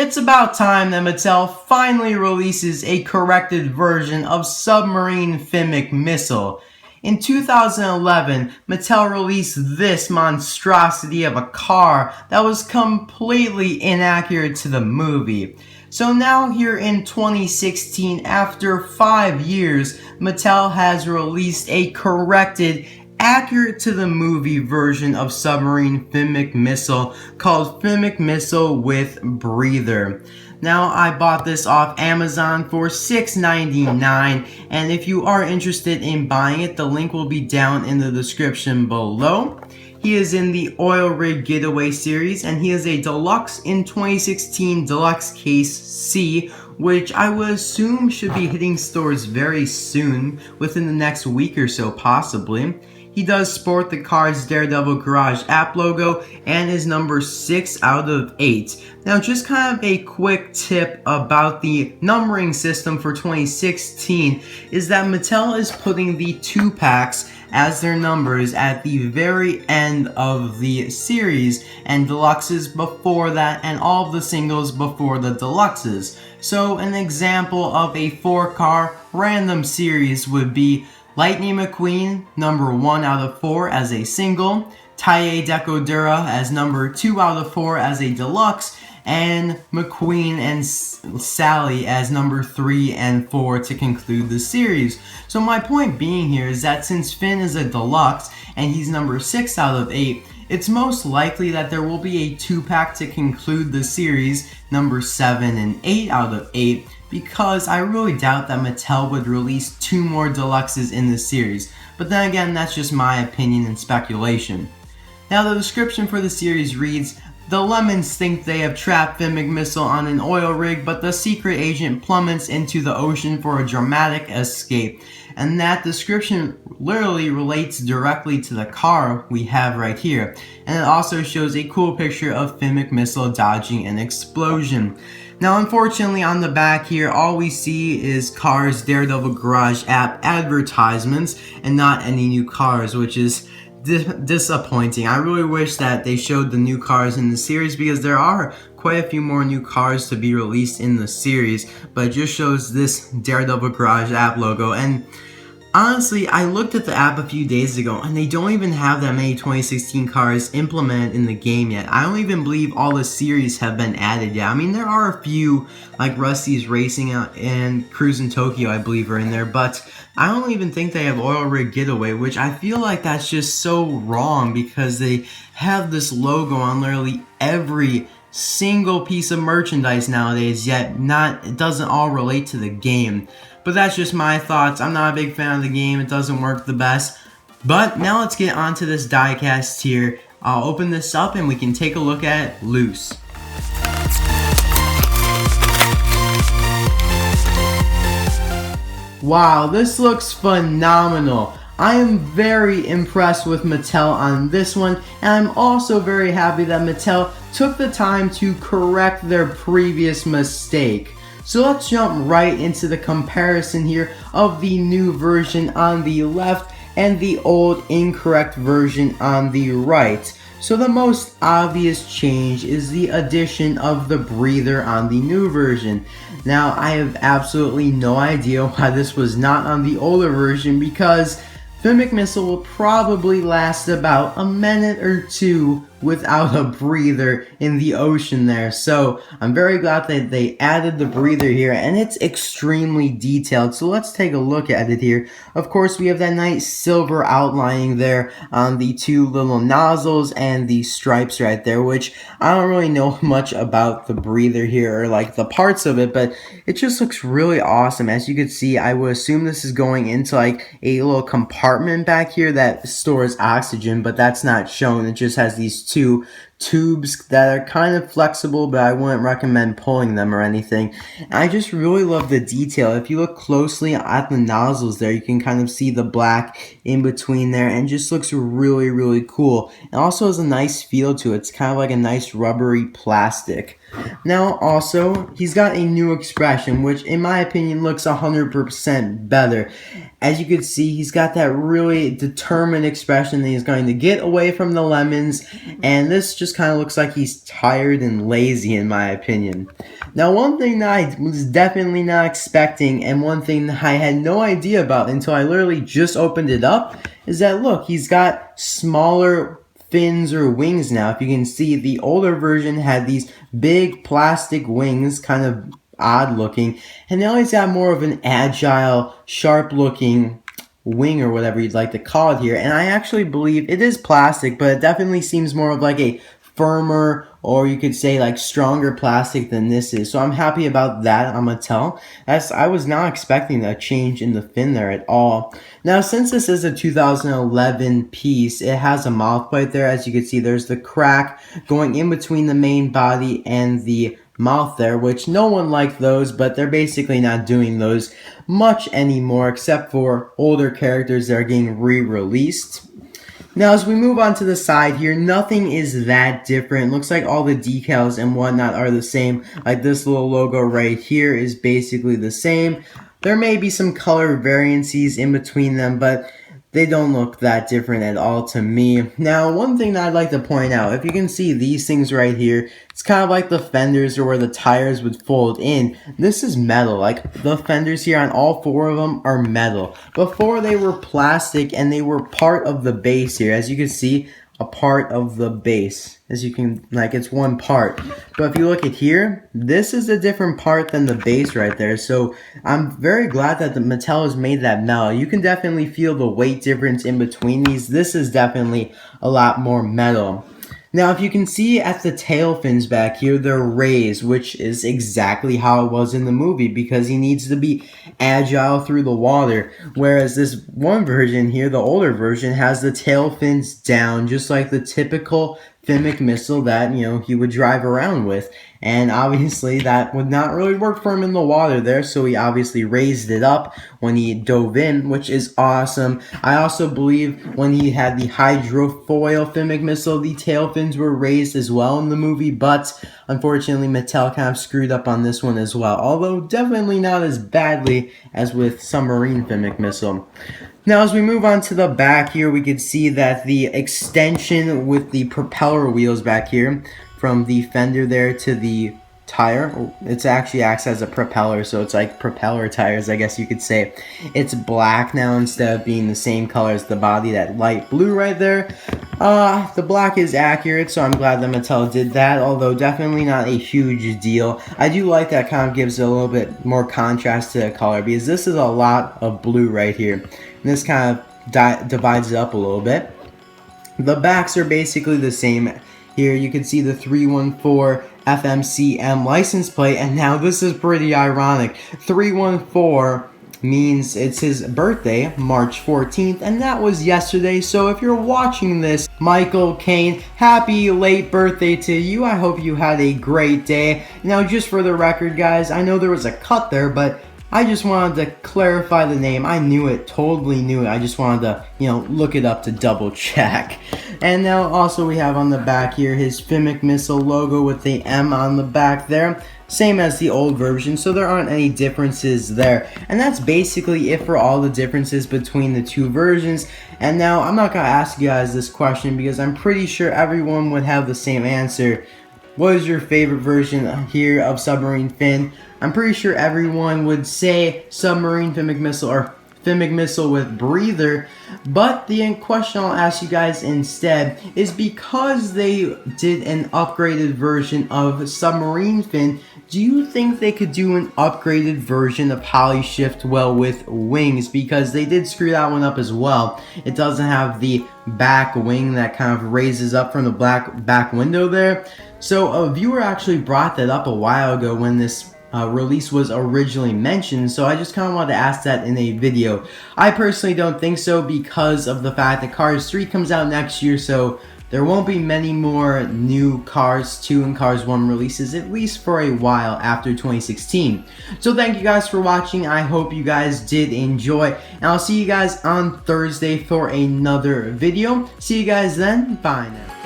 It's about time that Mattel finally releases a corrected version of Submarine Finn McMissile. In 2011, Mattel released this monstrosity of a car that was completely inaccurate to the movie. So now here in 2016, after 5 years, Mattel has released a corrected, accurate to the movie version of Submarine Finn McMissile called Finn McMissile with Breather. Now, I bought this off Amazon for $6.99, and if you are interested in buying it, the link will be down in the description below. He is in the Oil Rig Getaway series, and he is a deluxe in 2016 Deluxe Case C, which I would assume should be hitting stores very soon, within the next week or so possibly. He does sport the car's Daredevil Garage app logo and is number 6 out of 8. Now, just kind of a quick tip about the numbering system for 2016 is that Mattel is putting the 2-packs as their numbers at the very end of the series, and deluxes before that, and all of the singles before the deluxes. So an example of a 4-car random series would be Lightning McQueen, number 1 out of 4 as a single, Taie Decodura as number 2 out of 4 as a deluxe, and McQueen and Sally as number 3 and 4 to conclude the series. So my point being here is that since Finn is a deluxe and he's number 6 out of 8, it's most likely that there will be a 2-pack to conclude the series, number 7 and 8 out of 8, because I really doubt that Mattel would release 2 more deluxes in this series. But then again, that's just my opinion and speculation. Now, the description for the series reads, "The Lemons think they have trapped Finn McMissile on an oil rig, but the secret agent plummets into the ocean for a dramatic escape." And that description literally relates directly to the car we have right here. And it also shows a cool picture of Finn McMissile dodging an explosion. Now, unfortunately, on the back here, all we see is Cars Daredevil Garage app advertisements and not any new cars, which is disappointing. I really wish that they showed the new cars in the series, because there are quite a few more new cars to be released in the series, but it just shows this Daredevil Garage app logo. And honestly, I looked at the app a few days ago, and they don't even have that many 2016 cars implemented in the game yet. I don't even believe all the series have been added yet. I mean, there are a few, like Rusty's Racing and Cruisin' Tokyo, I believe, are in there, but I don't even think they have Oil Rig Getaway, which I feel like that's just so wrong, because they have this logo on literally every single piece of merchandise nowadays, yet it doesn't all relate to the game. But that's just my thoughts. I'm not a big fan of the game. It doesn't work the best. But now let's get onto this diecast here. I'll open this up and we can take a look at it loose. Wow, this looks phenomenal. I am very impressed with Mattel on this one, and I'm also very happy that Mattel took the time to correct their previous mistake. So let's jump right into the comparison here of the new version on the left and the old incorrect version on the right. So the most obvious change is the addition of the breather on the new version. Now, I have absolutely no idea why this was not on the older version, because Finn McMissile will probably last about a minute or 2 without a breather in the ocean there. So I'm very glad that they added the breather here, and it's extremely detailed. So let's take a look at it here. Of course, we have that nice silver outlining there on the 2 little nozzles and the stripes right there, which I don't really know much about the breather here, or like the parts of it, but it just looks really awesome. As you can see, I would assume this is going into like a little compartment back here that stores oxygen, but that's not shown. It just has these 2 tubes that are kind of flexible, but I wouldn't recommend pulling them or anything. And I just really love the detail. If you look closely at the nozzles there, you can kind of see the black in between there, and just looks really, really cool. It also has a nice feel to it. It's kind of like a nice rubbery plastic. Now, also, he's got a new expression, which in my opinion looks 100% better. As you can see, he's got that really determined expression that he's going to get away from the lemons, and this just just kind of looks like he's tired and lazy in my opinion. Now one thing that I was definitely not expecting, and one thing that I had no idea about until I literally just opened it up, is that look, he's got smaller fins or wings now. If you can see, the older version had these big plastic wings, kind of odd looking, and now he's got more of an agile, sharp looking wing or whatever you'd like to call it here. And I actually believe it is plastic, but it definitely seems more of like a firmer, or you could say like stronger plastic than this is. So I'm happy about that on Mattel, as I was not expecting a change in the fin there at all. Now since this is a 2011 piece, it has a mouth plate there. As you can see, there's the crack going in between the main body and the mouth there, which no one liked those, but they're basically not doing those much anymore except for older characters that are getting re-released. Now as we move on to the side here, nothing is that different. Looks like all the decals and whatnot are the same. Like this little logo right here is basically the same. There may be some color variances in between them, but they don't look that different at all to me. Now, one thing that I'd like to point out, if you can see these things right here, it's kind of like the fenders or where the tires would fold in. This is metal. Like the fenders here on all four of them are metal. Before they were plastic and they were part of the base here. As you can see, a part of the base. As you can, like, it's one part. But if you look at here, this is a different part than the base right there. So I'm very glad that the Mattel has made that metal. You can definitely feel the weight difference in between these. This is definitely a lot more metal. Now, if you can see at the tail fins back here, they're raised, which is exactly how it was in the movie, because he needs to be agile through the water. Whereas this one version here, the older version, has the tail fins down, just like the typical Finn McMissile that, you know, he would drive around with. And obviously that would not really work for him in the water there, so he obviously raised it up when he dove in, which is awesome. I also believe when he had the hydrofoil Finn McMissile, the tail fins were raised as well in the movie, but unfortunately Mattel kind of screwed up on this one as well, although definitely not as badly as with Submarine Finn McMissile. Now, as we move on to the back here, we can see that the extension with the propeller wheels back here, from the fender there to the tire, it actually acts as a propeller, so it's like propeller tires, I guess you could say. It's black now instead of being the same color as the body, that light blue right there. The black is accurate, so I'm glad that Mattel did that, although definitely not a huge deal. I do like that, kind of gives it a little bit more contrast to the color, because this is a lot of blue right here. And this kind of divides it up a little bit. The backs are basically the same. Here you can see the 314 FMCM license plate, and now this is pretty ironic. 314 means it's his birthday, March 14th, and that was yesterday. So if you're watching this, Michael Caine, happy late birthday to you. I hope you had a great day. Now, just for the record, guys, I know there was a cut there, but I just wanted to clarify the name. I knew it, totally knew it. I just wanted to, you know, look it up to double check. And now also we have on the back here his Finn McMissile logo with the M on the back there. Same as the old version, so there aren't any differences there. And that's basically it for all the differences between the two versions. And now I'm not going to ask you guys this question because I'm pretty sure everyone would have the same answer. What is your favorite version here of Submarine Finn? I'm pretty sure everyone would say Submarine Finn McMissile or Finn McMissile with breather, but the question I'll ask you guys instead is, because they did an upgraded version of Submarine Finn, do you think they could do an upgraded version of Holly Shiftwell with wings? Because they did screw that one up as well. It doesn't have the back wing that kind of raises up from the back window there. So a viewer actually brought that up a while ago when this release was originally mentioned, so I just kind of wanted to ask that in a video. I personally don't think so, because of the fact that Cars 3 comes out next year, so there won't be many more new Cars 2 and Cars 1 releases, at least for a while after 2016. So thank you guys for watching. I hope you guys did enjoy, and I'll see you guys on Thursday for another video. See you guys then. Bye now.